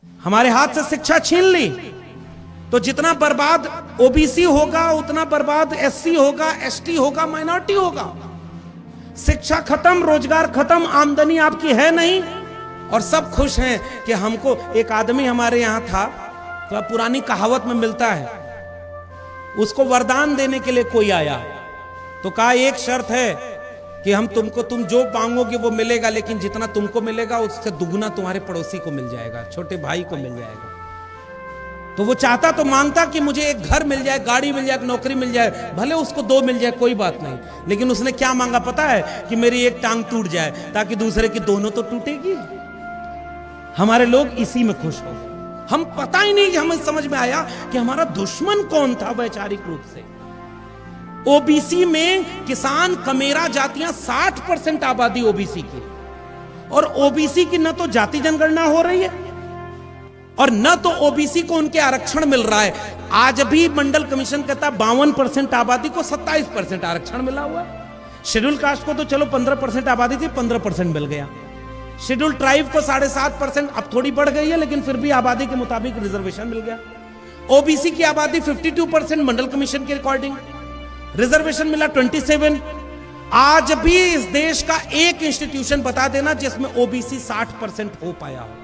हमारे हाथ से शिक्षा छीन ली तो जितना बर्बाद ओबीसी होगा उतना बर्बाद एससी होगा, एसटी होगा, माइनॉरिटी होगा। शिक्षा खत्म, रोजगार खत्म, आमदनी आपकी है नहीं और सब खुश हैं कि हमको। एक आदमी हमारे यहां था, तो पुरानी कहावत में मिलता है, उसको वरदान देने के लिए कोई आया तो कहा एक शर्त है कि हम तुम जो मांगोगे वो मिलेगा, लेकिन जितना तुमको मिलेगा उससे दुगना तुम्हारे पड़ोसी को मिल जाएगा, छोटे भाई को मिल जाएगा। तो वो चाहता तो मांगता कि मुझे एक घर मिल जाए, गाड़ी मिल जाए, नौकरी मिल जाए, भले उसको दो मिल जाए कोई बात नहीं, लेकिन उसने क्या मांगा पता है? कि मेरी एक टांग टूट जाए ताकि दूसरे की दोनों तो टूटेगी। हमारे लोग इसी में खुश हो। हम पता ही नहीं कि हमें समझ में आया कि हमारा दुश्मन कौन था वैचारिक रूप से। ओबीसी में किसान कमेरा जातियां 60% आबादी ओबीसी की, और ओबीसी की न तो जाति जनगणना हो रही है और न तो ओबीसी को उनके आरक्षण मिल रहा है। आज भी मंडल कमीशन कहता है 52% आबादी को 27% आरक्षण मिला हुआ है। शेड्यूल कास्ट को तो चलो 15% आबादी थी, 15% मिल गया। शेड्यूल ट्राइब को 7.5%, अब थोड़ी बढ़ गई है लेकिन फिर भी आबादी के मुताबिक रिजर्वेशन मिल गया। ओबीसी की आबादी 52% मंडल कमीशन के अकॉर्डिंग, रिजर्वेशन मिला 27। आज भी इस देश का एक इंस्टीट्यूशन बता देना जिसमें ओबीसी 60% हो पाया हो,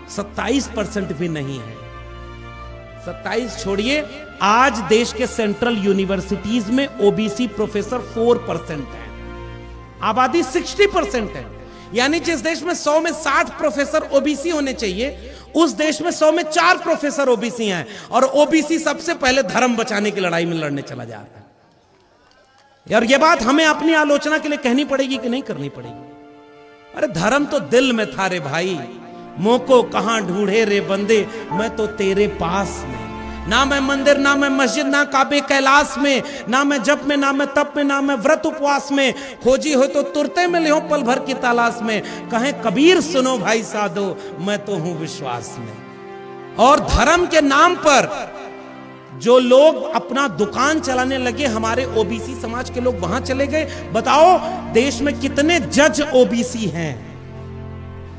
27% भी नहीं है। 27 छोड़िए, आज देश के सेंट्रल यूनिवर्सिटीज में ओबीसी प्रोफेसर 4% है, आबादी 60% है। यानी जिस देश में 100 में 60 प्रोफेसर ओबीसी होने चाहिए, उस देश में 100 में 4 प्रोफेसर ओबीसी हैं, और ओबीसी सबसे पहले धर्म बचाने की लड़ाई में लड़ने चला जा रहा है। यार ये बात हमें अपनी आलोचना के लिए कहनी पड़ेगी कि नहीं करनी पड़ेगी? अरे धर्म तो दिल में था रे भाई, मोको कहां ढूंढे रे बंदे, मैं तो तेरे पास में। ना मैं मंदिर, ना मैं मस्जिद, ना काबे कैलाश में, ना मैं जप में, ना मैं तप में, ना मैं व्रत उपवास में, खोजी हो तो तुरते में ले हो पल भर की तलाश में। कहें कबीर सुनो भाई साधो, मैं तो हूं विश्वास में। और धर्म के नाम पर जो लोग अपना दुकान चलाने लगे, हमारे ओबीसी समाज के लोग वहां चले गए। बताओ देश में कितने जज ओबीसी हैं?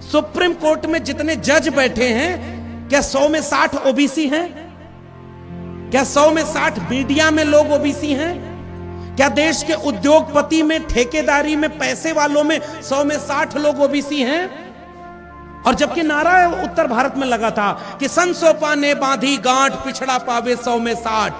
सुप्रीम कोर्ट में जितने जज बैठे हैं, क्या 100 में 60 ओबीसी हैं? क्या 100 में 60 मीडिया में लोग ओबीसी हैं? क्या देश के उद्योगपति में, ठेकेदारी में, पैसे वालों में 100 में 60 लोग ओबीसी हैं? और जबकि नारा उत्तर भारत में लगा था कि संसोपा ने बांधी गांठ, पिछड़ा पावे 100 में 60।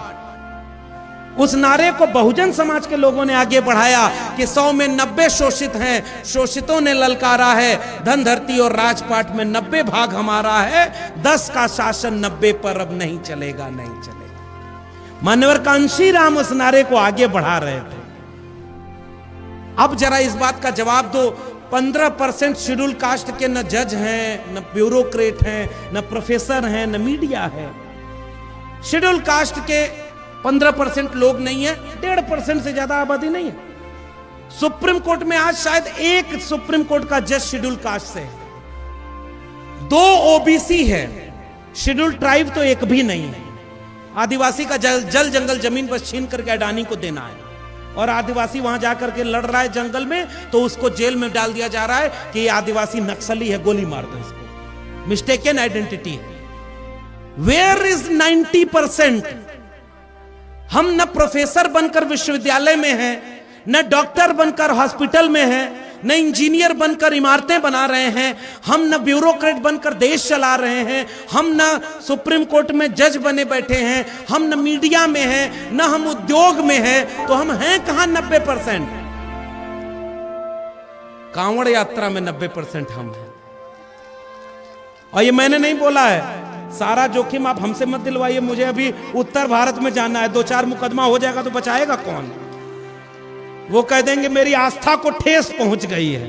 उस नारे को बहुजन समाज के लोगों ने आगे बढ़ाया कि 100 में 90 शोषित हैं, शोषितों ने ललकारा है, धन धरती और राजपाट में 90 भाग हमारा है, 10 का शासन 90 पर अब नहीं चलेगा, नहीं चलेगा। मान्यवर कांशी राम उस नारे को आगे बढ़ा रहे थे। अब जरा इस बात का जवाब दो, 15% शेड्यूल कास्ट के न जज हैं, न ब्यूरोक्रेट हैं, न प्रोफेसर हैं, न मीडिया है। शेड्यूल कास्ट के 15% लोग नहीं है, 1.5% से ज्यादा आबादी नहीं है। सुप्रीम कोर्ट में आज शायद एक सुप्रीम कोर्ट का जज शेड्यूल कास्ट से है, 2 ओबीसी है, शेड्यूल ट्राइब तो एक भी नहीं है। आदिवासी का जल जंगल जमीन बस छीन करके अडानी को देना है, और आदिवासी वहां जाकर के लड़ रहा है जंगल में, तो उसको जेल में डाल दिया जा रहा है कि ये आदिवासी नक्सली है, गोली मार दो इसको, मिस्टेकन आइडेंटिटी है। Where is 90%? हम न प्रोफेसर बनकर विश्वविद्यालय में हैं, न डॉक्टर बनकर हॉस्पिटल में हैं, न इंजीनियर बनकर इमारतें बना रहे हैं, हम न ब्यूरोक्रेट बनकर देश चला रहे हैं, हम न सुप्रीम कोर्ट में जज बने बैठे हैं, हम न मीडिया में हैं, न हम उद्योग में हैं, तो हम हैं कहां 90%? कांवड़ यात्रा में 90% हम हैं। और ये मैंने नहीं बोला है, सारा जोखिम आप हमसे मत दिलवाइए। मुझे अभी उत्तर भारत में जाना है, 2-4 मुकदमा हो जाएगा तो बचाएगा कौन? वो कह देंगे मेरी आस्था को ठेस पहुंच गई है।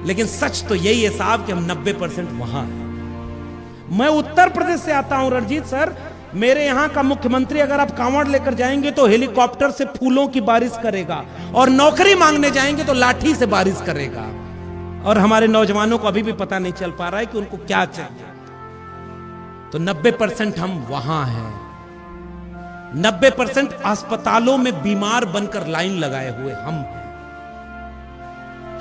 लेकिन सच तो यही है साहब कि हम 90% वहां हैं। मैं उत्तर प्रदेश से आता हूं रणजीत सर, मेरे यहां का मुख्यमंत्री अगर आप कांवड़ लेकर जाएंगे तो हेलीकॉप्टर से फूलों की बारिश करेगा, और नौकरी मांगने जाएंगे तो लाठी से बारिश करेगा। और हमारे नौजवानों को अभी भी पता नहीं चल पा रहा है कि उनको क्या चाहिए। तो 90% हम वहां हैं। 90% अस्पतालों में बीमार बनकर लाइन लगाए हुए हम हैं।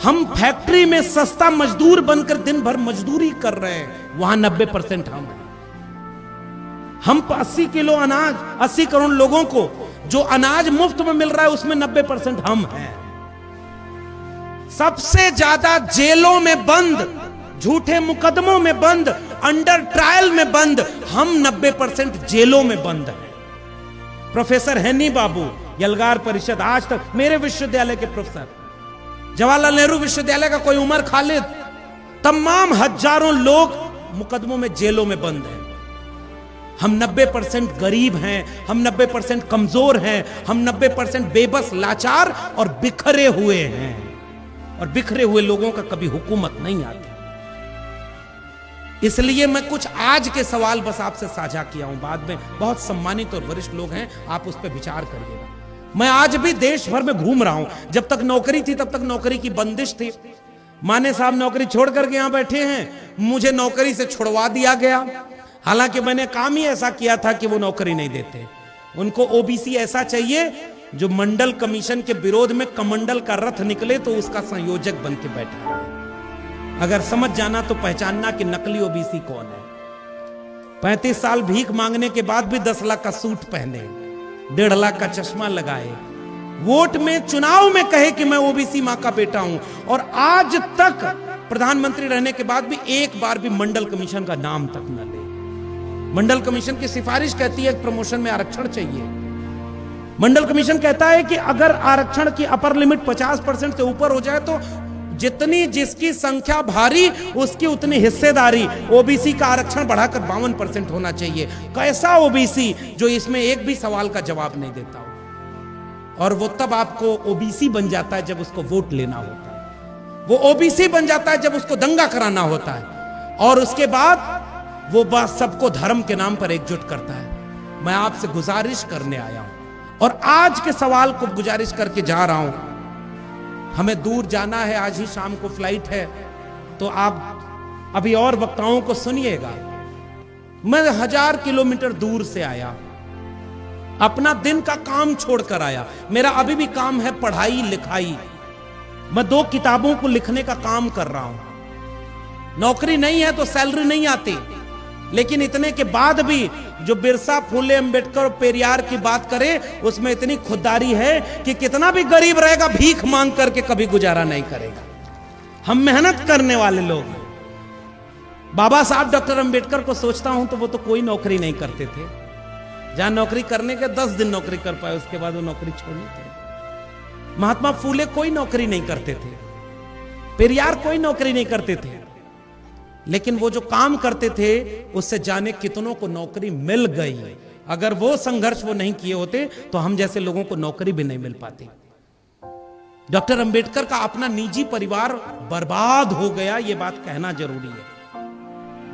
हम फैक्ट्री में सस्ता मजदूर बनकर दिन भर मजदूरी कर रहे हैं, वहां 90% हम हैं। हम 80 किलो अनाज 80 करोड़ लोगों को जो अनाज मुफ्त में मिल रहा है उसमें 90% हम हैं। सबसे ज्यादा जेलों में बंद, झूठे मुकदमों में बंद, अंडर ट्रायल में बंद, हम 90% जेलों में बंद हैं। प्रोफेसर हैनी बाबू, यलगार परिषद, आज तक मेरे विश्वविद्यालय के प्रोफेसर, जवाहरलाल नेहरू विश्वविद्यालय का कोई उमर खालिद, तमाम हजारों लोग मुकदमों में जेलों में बंद हैं। हम 90% गरीब हैं, हम 90% कमजोर हैं, हम 90% बेबस, लाचार और बिखरे हुए हैं। और बिखरे हुए लोगों का कभी हुकूमत नहीं आती। इसलिए मैं कुछ आज के सवाल बस आपसे साझा किया हूं, बाद में बहुत सम्मानित और वरिष्ठ लोग हैं, आप उस पर विचार करिएगा। मैं आज भी देश भर में घूम रहा हूं। जब तक नौकरी थी तब तक नौकरी की बंदिश थी। माने साहब नौकरी छोड़ करके यहां बैठे हैं, मुझे नौकरी से छुड़वा दिया गया। हालांकि मैंने काम ही ऐसा किया था कि वो नौकरी नहीं देते। उनको ओबीसी ऐसा चाहिए जो मंडल कमीशन के विरोध में कमंडल का रथ निकले तो उसका संयोजक बन के बैठा है। अगर समझ जाना तो पहचानना कि नकली ओबीसी कौन है। 35 साल भीख मांगने के बाद भी 10 लाख का सूट पहने, 1.5 लाख का चश्मा लगाए, वोट में चुनाव में कहे कि मैं ओबीसी मां का बेटा हूं, और आज तक प्रधानमंत्री रहने के बाद भी एक बार भी मंडल कमीशन का नाम तक न ले। मंडल कमीशन की सिफारिश कहती है प्रमोशन में आरक्षण चाहिए। मंडल कमीशन कहता है कि अगर आरक्षण की अपर लिमिट 50% से ऊपर हो जाए तो जितनी जिसकी संख्या भारी उसकी उतनी हिस्सेदारी, ओबीसी का आरक्षण बढ़ाकर 52% होना चाहिए। कैसा ओबीसी जो इसमें एक भी सवाल का जवाब नहीं देता हो। और वो तब आपको ओबीसी बन जाता है जब उसको वोट लेना होता है। वो ओबीसी बन जाता है जब उसको दंगा कराना होता है, और उसके बाद वो बात सबको धर्म के नाम पर एकजुट करता है। मैं आपसे गुजारिश करने आया हूं, और आज के सवाल को गुजारिश करके जा रहा हूं। हमें दूर जाना है, आज ही शाम को फ्लाइट है, तो आप अभी और वक्ताओं को सुनिएगा। मैं 1000 किलोमीटर दूर से आया, अपना दिन का काम छोड़कर आया। मेरा अभी भी काम है पढ़ाई लिखाई। मैं 2 किताबों को लिखने का काम कर रहा हूं। नौकरी नहीं है तो सैलरी नहीं आती, लेकिन इतने के बाद भी जो बिरसा, फुले, अंबेडकर और पेरियार की बात करें उसमें इतनी खुददारी है कि कितना भी गरीब रहेगा भीख मांग करके कभी गुजारा नहीं करेगा। हम मेहनत करने वाले लोग हैं। बाबा साहब डॉक्टर अंबेडकर को सोचता हूं तो वो तो कोई नौकरी नहीं करते थे। जहां नौकरी करने के 10 दिन नौकरी कर पाए, उसके बाद वो नौकरी छोड़नी थी। महात्मा फूले कोई नौकरी नहीं करते थे, पेरियार कोई नौकरी नहीं करते थे, लेकिन वो जो काम करते थे उससे जाने कितनों को नौकरी मिल गई। अगर वो संघर्ष वो नहीं किए होते तो हम जैसे लोगों को नौकरी भी नहीं मिल पाती। डॉक्टर अंबेडकर का अपना निजी परिवार बर्बाद हो गया, ये बात कहना जरूरी है।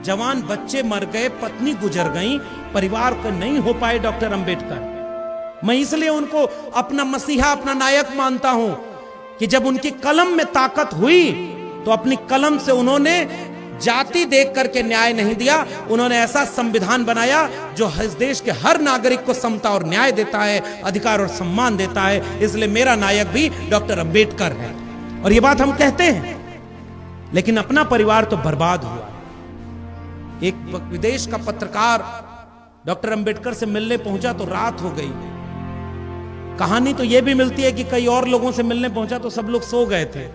जवान बच्चे मर गए, पत्नी गुजर गई, परिवार को नहीं हो पाए डॉक्टर अंबेडकर। मैं इसलिए उनको अपना मसीहा, अपना नायक मानता हूं कि जब उनकी कलम में ताकत हुई तो अपनी कलम से उन्होंने जाति देख करके न्याय नहीं दिया। उन्होंने ऐसा संविधान बनाया जो इस देश के हर नागरिक को समता और न्याय देता है, अधिकार और सम्मान देता है। इसलिए मेरा नायक भी डॉक्टर अंबेडकर है, और ये बात हम कहते हैं। लेकिन अपना परिवार तो बर्बाद हुआ। एक विदेश का पत्रकार डॉक्टर अंबेडकर से मिलने पहुंचा तो रात हो गई। कहानी तो यह भी मिलती है कि कई और लोगों से मिलने पहुंचा तो सब लोग सो गए थे।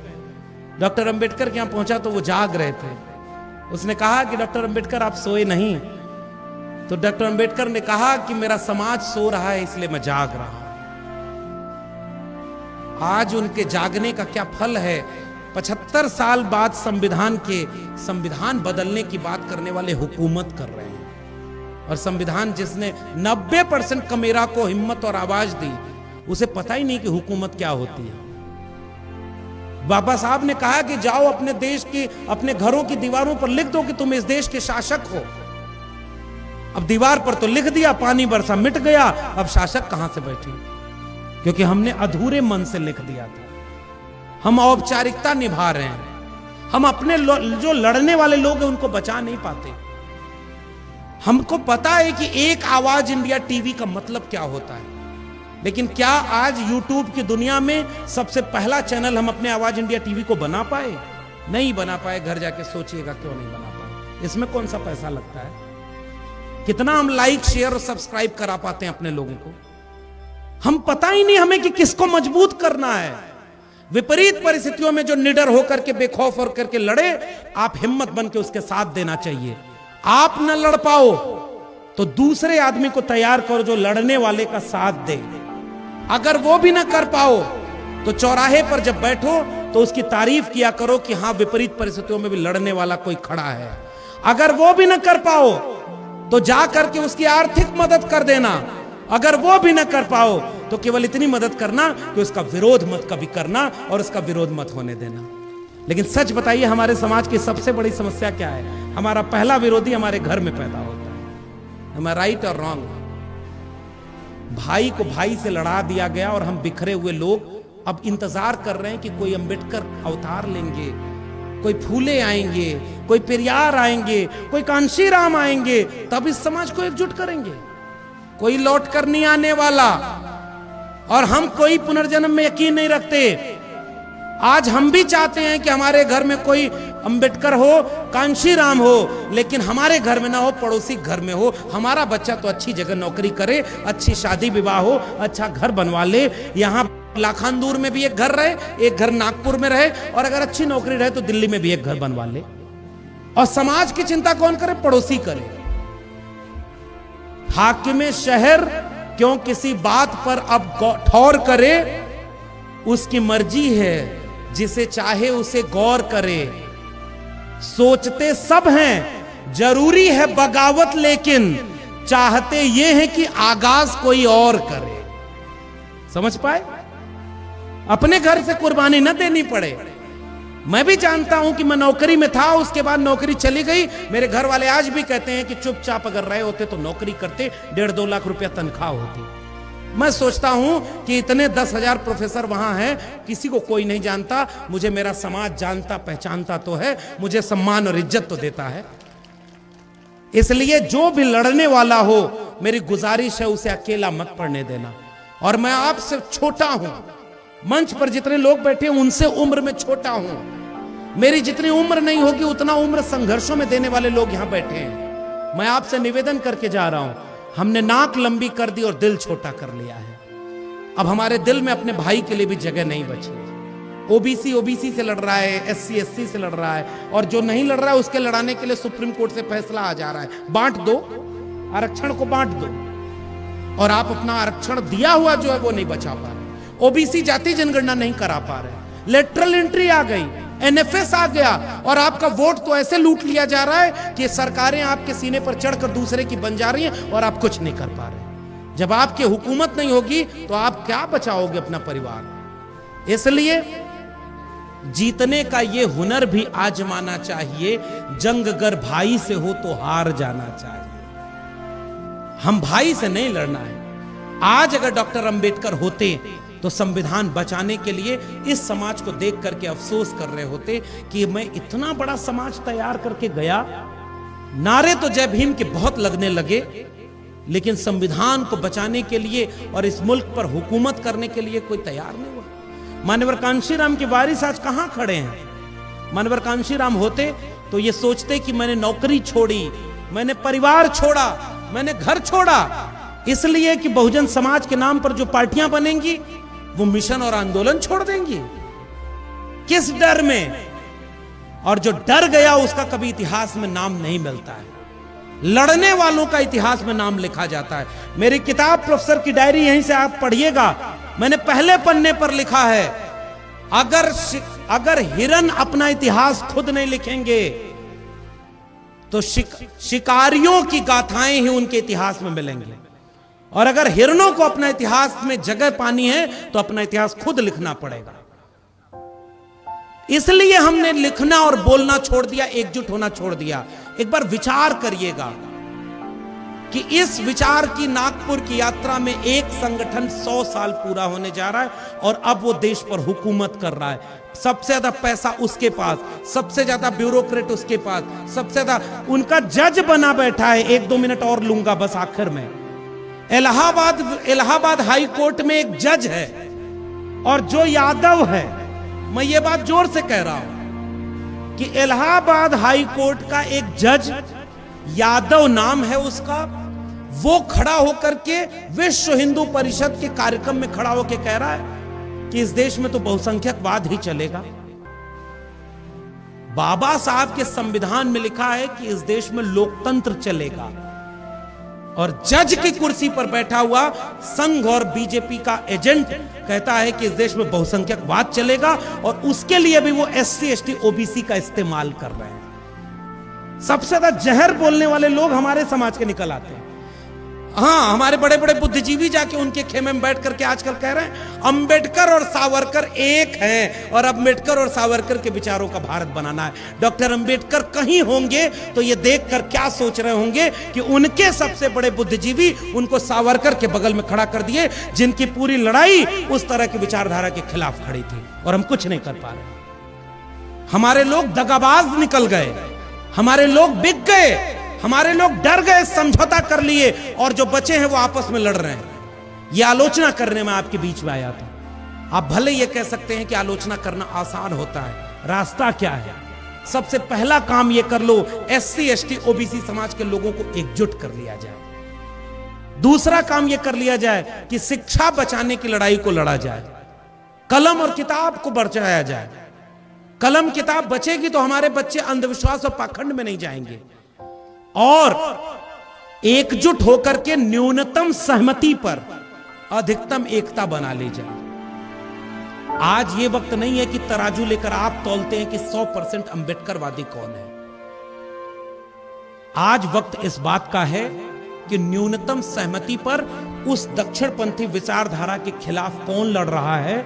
डॉक्टर अंबेडकर के यहां पहुंचा तो वो जाग रहे थे। उसने कहा कि डॉक्टर अंबेडकर आप सोए नहीं? तो डॉक्टर अंबेडकर ने कहा कि मेरा समाज सो रहा है इसलिए मैं जाग रहा हूं। आज उनके जागने का क्या फल है? 75 साल बाद संविधान बदलने की बात करने वाले हुकूमत कर रहे हैं, और संविधान जिसने 90% कमेरा को हिम्मत और आवाज दी, उसे पता ही नहीं कि हुकूमत क्या होती है। बाबा साहब ने कहा कि जाओ अपने देश की, अपने घरों की दीवारों पर लिख दो कि तुम इस देश के शासक हो। अब दीवार पर तो लिख दिया, पानी बरसा मिट गया, अब शासक कहां से बैठे? क्योंकि हमने अधूरे मन से लिख दिया था। हम औपचारिकता निभा रहे हैं। हम अपने जो लड़ने वाले लोग हैं उनको बचा नहीं पाते। हमको पता है कि एक आवाज इंडिया टीवी का मतलब क्या होता है। लेकिन क्या आज यूट्यूब की दुनिया में सबसे पहला चैनल हम अपने आवाज इंडिया टीवी को बना पाए? नहीं बना पाए। घर जाके सोचिएगा क्यों नहीं बना पाए। इसमें कौन सा पैसा लगता है? कितना हम लाइक शेयर और सब्सक्राइब करा पाते हैं अपने लोगों को? हम पता ही नहीं हमें कि किसको मजबूत करना है। विपरीत परिस्थितियों में जो निडर होकर के बेखौफ होकर के लड़े, आप हिम्मत बन के उसके साथ देना चाहिए। आप न लड़ पाओ तो दूसरे आदमी को तैयार करो जो लड़ने वाले का साथ दे। अगर वो भी ना कर पाओ तो चौराहे पर जब बैठो तो उसकी तारीफ किया करो कि हां, विपरीत परिस्थितियों में भी लड़ने वाला कोई खड़ा है। अगर वो भी ना कर पाओ तो जा करके उसकी आर्थिक मदद कर देना। अगर वो भी ना कर पाओ तो केवल इतनी मदद करना कि उसका विरोध मत कभी करना और उसका विरोध मत होने देना। लेकिन सच बताइए, हमारे समाज की सबसे बड़ी समस्या क्या है? हमारा पहला विरोधी हमारे घर में पैदा होता है। am I राइट और रॉन्ग? भाई को भाई से लड़ा दिया गया और हम बिखरे हुए लोग अब इंतजार कर रहे हैं कि कोई अंबेडकर अवतार लेंगे, कोई फूले आएंगे, कोई पेरियार आएंगे, कोई कांशीराम आएंगे, तब इस समाज को एकजुट करेंगे। कोई लौट कर नहीं आने वाला। और हम कोई पुनर्जन्म में यकीन नहीं रखते। आज हम भी चाहते हैं कि हमारे घर में कोई अंबेडकर हो, कांशीराम हो, लेकिन हमारे घर में ना हो, पड़ोसी घर में हो। हमारा बच्चा तो अच्छी जगह नौकरी करे, अच्छी शादी विवाह हो, अच्छा घर बनवा ले। यहां लाखानदूर में भी एक घर रहे, एक घर नागपुर में रहे, और अगर अच्छी नौकरी रहे तो दिल्ली में भी एक घर बनवा ले। और समाज की चिंता कौन करे? पड़ोसी करे। हाकिमे शहर क्यों किसी बात पर अब ठौर करे? उसकी मर्जी है, जिसे चाहे उसे गौर करे। सोचते सब हैं जरूरी है बगावत, लेकिन चाहते ये है कि आगाज कोई और करे। समझ पाए? अपने घर से कुर्बानी न देनी पड़े। मैं भी जानता हूं कि मैं नौकरी में था, उसके बाद नौकरी चली गई। मेरे घर वाले आज भी कहते हैं कि चुपचाप अगर रहे होते तो नौकरी करते, 1.5-2 लाख रुपया तनख्वाह होती। मैं सोचता हूं कि इतने 10,000 प्रोफेसर वहां हैं, किसी को कोई नहीं जानता। मुझे मेरा समाज जानता पहचानता तो है, मुझे सम्मान और इज्जत तो देता है। इसलिए जो भी लड़ने वाला हो, मेरी गुजारिश है उसे अकेला मत पड़ने देना। और मैं आपसे छोटा हूं, मंच पर जितने लोग बैठे हैं उनसे उम्र में छोटा हूं। मेरी जितनी उम्र नहीं होगी उतना उम्र संघर्षों में देने वाले लोग यहां बैठे हैं। मैं आपसे निवेदन करके जा रहा हूं, हमने नाक लंबी कर दी और दिल छोटा कर लिया है। अब हमारे दिल में अपने भाई के लिए भी जगह नहीं बची। ओबीसी से लड़ रहा है, SC से लड़ रहा है, और जो नहीं लड़ रहा है उसके लड़ाने के लिए सुप्रीम कोर्ट से फैसला आ जा रहा है। बांट दो, आरक्षण को बांट दो। और आप अपना आरक्षण दिया हुआ जो है वो नहीं बचा पा रहे। ओबीसी जाति जनगणना नहीं करा पा रहे। लेटरल एंट्री आ गई, NFS आ गया, और आपका वोट तो ऐसे लूट लिया जा रहा है कि सरकारें आपके सीने पर चढ़कर दूसरे की बन जा रही हैं और आप कुछ नहीं कर पा रहे। जब आपकी हुकूमत नहीं होगी तो आप क्या बचाओगे अपना परिवार? इसलिए जीतने का ये हुनर भी आजमाना चाहिए। जंग अगर भाई से हो तो हार जाना चाहिए। हम भाई से नहीं लड़ना है। आज अगर डॉक्टर अंबेडकर होते तो संविधान बचाने के लिए इस समाज को देख करके अफसोस कर रहे होते कि मैं इतना बड़ा समाज तैयार करके गया। नारे तो जय भीम के बहुत लगने लगे, लेकिन संविधान को बचाने के लिए और इस मुल्क पर हुकूमत करने के लिए कोई तैयार नहीं हुआ। मानवर कांशीराम के वारिस आज कहां खड़े हैं? मानवर कांशीराम होते तो ये सोचते कि मैंने नौकरी छोड़ी, मैंने परिवार छोड़ा, मैंने घर छोड़ा, इसलिए कि बहुजन समाज के नाम पर जो पार्टियां बनेंगी वो मिशन और आंदोलन छोड़ देंगी। किस डर में? और जो डर गया उसका कभी इतिहास में नाम नहीं मिलता है। लड़ने वालों का इतिहास में नाम लिखा जाता है। मेरी किताब प्रोफेसर की डायरी यहीं से आप पढ़िएगा, मैंने पहले पन्ने पर लिखा है, अगर हिरन अपना इतिहास खुद नहीं लिखेंगे तो शिकारियों की गाथाएं ही उनके इतिहास में मिलेंगी। और अगर हिरणों को अपना इतिहास में जगह पानी है तो अपना इतिहास खुद लिखना पड़ेगा। इसलिए हमने लिखना और बोलना छोड़ दिया, एकजुट होना छोड़ दिया। एक बार विचार करिएगा कि इस विचार की नागपुर की यात्रा में एक संगठन 100 साल पूरा होने जा रहा है और अब वो देश पर हुकूमत कर रहा है। सबसे ज्यादा पैसा उसके पास, सबसे ज्यादा ब्यूरोक्रेट उसके पास, सबसे ज्यादा उनका जज बना बैठा है। 1-2 मिनट और लूंगा बस आखिर में। इलाहाबाद हाई कोर्ट में एक जज है और जो यादव है, मैं ये बात जोर से कह रहा हूं कि इलाहाबाद हाई कोर्ट का एक जज, यादव नाम है उसका, वो खड़ा होकर के विश्व हिंदू परिषद के कार्यक्रम में खड़ा होकर कह रहा है कि इस देश में तो बहुसंख्यकवाद ही चलेगा। बाबा साहब के संविधान में लिखा है कि इस देश में लोकतंत्र चलेगा, और जज की कुर्सी पर बैठा हुआ संघ और बीजेपी का एजेंट कहता है कि इस देश में बहुसंख्यकवाद चलेगा, और उसके लिए भी वो एससी एसटी ओबीसी का इस्तेमाल कर रहे हैं। सबसे ज्यादा जहर बोलने वाले लोग हमारे समाज के निकल आते हैं। हाँ, हमारे बड़े बड़े बुद्धिजीवी जाके उनके खेमे में बैठ करके आजकल कह रहे हैं अंबेडकर और सावरकर एक हैं, और अंबेडकर और सावरकर के विचारों का भारत बनाना है। डॉक्टर अंबेडकर कहीं होंगे तो ये देखकर क्या सोच रहे होंगे कि उनके सबसे बड़े बुद्धिजीवी उनको सावरकर के बगल में खड़ा कर दिए, जिनकी पूरी लड़ाई उस तरह की विचारधारा के खिलाफ खड़ी थी, और हम कुछ नहीं कर पा रहे। हमारे लोग दगाबाज निकल गए, हमारे लोग बिक गए, हमारे लोग डर गए, समझौता कर लिए, और जो बचे हैं वो आपस में लड़ रहे हैं। ये आलोचना करने में आपके बीच में आया था। आप भले ये कह सकते हैं कि आलोचना करना आसान होता है, रास्ता क्या है? सबसे पहला काम ये कर लो, एससी एसटी ओबीसी समाज के लोगों को एकजुट कर लिया जाए। दूसरा काम ये कर लिया जाए कि शिक्षा बचाने की लड़ाई को लड़ा जाए, कलम और किताब को बचाया जाए। कलम किताब बचेगी तो हमारे बच्चे अंधविश्वास और पाखंड में नहीं जाएंगे, और एकजुट होकर के न्यूनतम सहमति पर अधिकतम एकता बना ले जाए। आज ये वक्त नहीं है कि तराजू लेकर आप तौलते हैं कि 100% अंबेडकरवादी कौन है। आज वक्त इस बात का है कि न्यूनतम सहमति पर उस दक्षिणपंथी विचारधारा के खिलाफ कौन लड़ रहा है,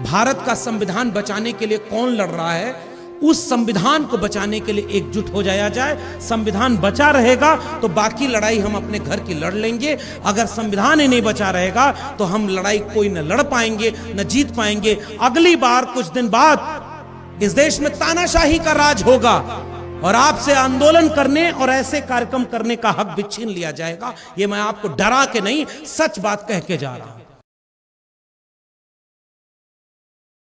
भारत का संविधान बचाने के लिए कौन लड़ रहा है, उस संविधान को बचाने के लिए एकजुट हो जाया जाए। संविधान बचा रहेगा तो बाकी लड़ाई हम अपने घर की लड़ लेंगे। अगर संविधान ही नहीं बचा रहेगा तो हम लड़ाई कोई न लड़ पाएंगे न जीत पाएंगे। अगली बार कुछ दिन बाद इस देश में तानाशाही का राज होगा, और आपसे आंदोलन करने और ऐसे कार्यक्रम करने का हक भी छीन लिया जाएगा। ये मैं आपको डरा के नहीं, सच बात कह के जा रहा हूं।